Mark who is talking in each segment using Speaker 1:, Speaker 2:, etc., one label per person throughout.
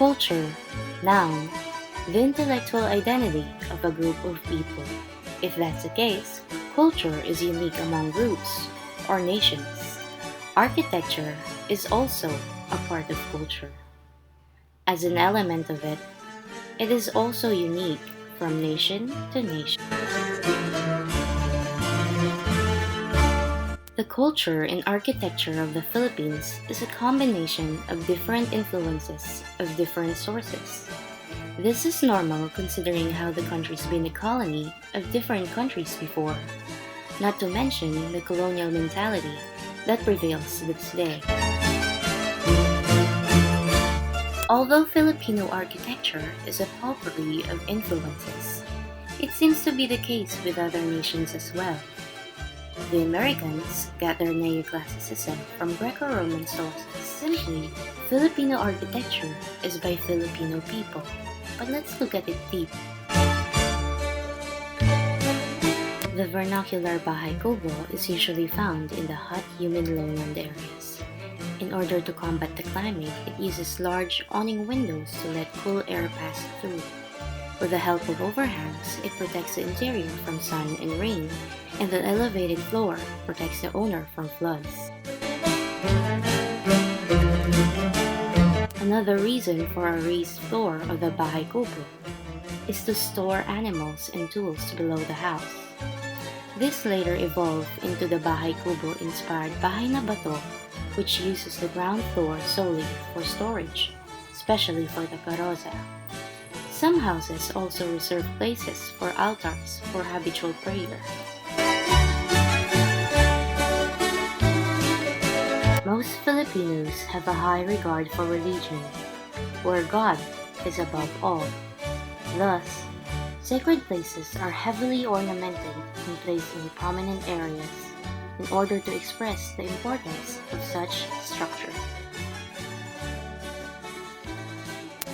Speaker 1: Culture, noun, the intellectual identity of a group of people. If that's the case, culture is unique among groups or nations. Architecture is also a part of culture. As an element of it, it is also unique from nation to nation. The culture and architecture of the Philippines is a combination of different influences of different sources. This is normal considering how the country's been a colony of different countries before, not to mention the colonial mentality that prevails to this day. Although Filipino architecture is a potpourri of influences, it seems to be the case with other nations as well. The Americans got their neoclassicism from Greco-Roman sources. Simply, Filipino architecture is by Filipino people. But let's look at it deep. The vernacular bahay kubo is usually found in the hot, humid lowland areas. In order to combat the climate, it uses large awning windows to let cool air pass through. With the help of overhangs, it protects the interior from sun and rain, and the elevated floor protects the owner from floods. Another reason for a raised floor of the bahay kubo is to store animals and tools below the house. This later evolved into the bahay kubo inspired bahay na bato, which uses the ground floor solely for storage, especially for the karoza. Some houses also reserve places for altars for habitual prayer. Most Filipinos have a high regard for religion, where God is above all. Thus, sacred places are heavily ornamented and placed in prominent areas in order to express the importance of such structure.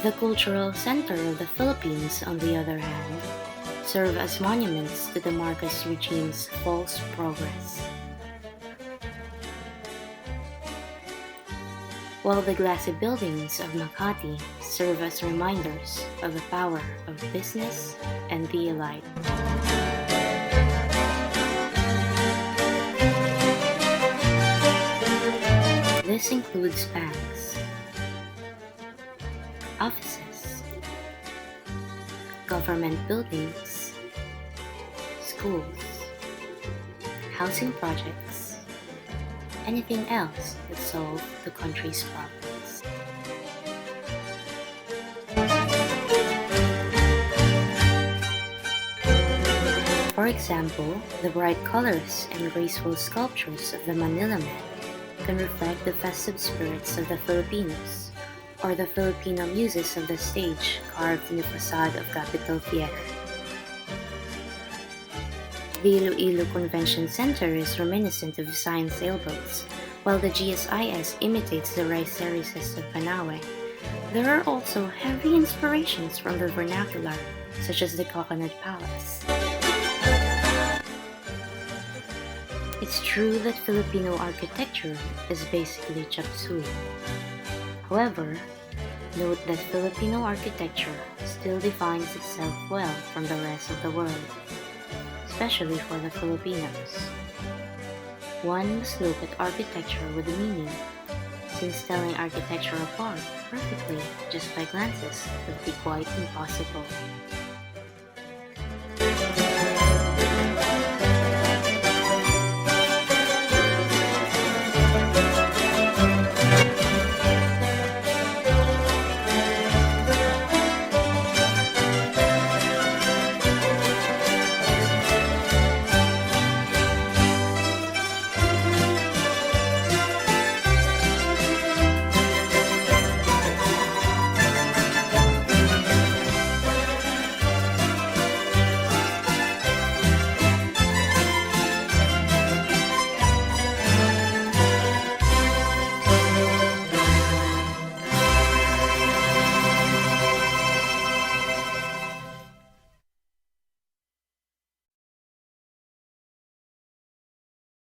Speaker 1: The cultural center of the Philippines, on the other hand, serve as monuments to the Marcos regime's false progress. While the glassy buildings of Makati serve as reminders of the power of business and the elite. This includes banks, offices, government buildings, schools, housing projects, anything else that solve the country's problems. For example, the bright colors and graceful sculptures of the Manila Man can reflect the festive spirits of the Filipinos, or the Filipino muses of the stage carved in the facade of Capitol Theater. The Iloilo Convention Center is reminiscent of Visayan sailboats, while the GSIS imitates the rice terraces of Panawe. There are also heavy inspirations from the vernacular, such as the Coconut Palace. It's true that Filipino architecture is basically chop suey. However, note that Filipino architecture still defines itself well from the rest of the world, especially for the Filipinos. One must look at architecture with a meaning, since telling architecture apart perfectly just by glances would be quite impossible.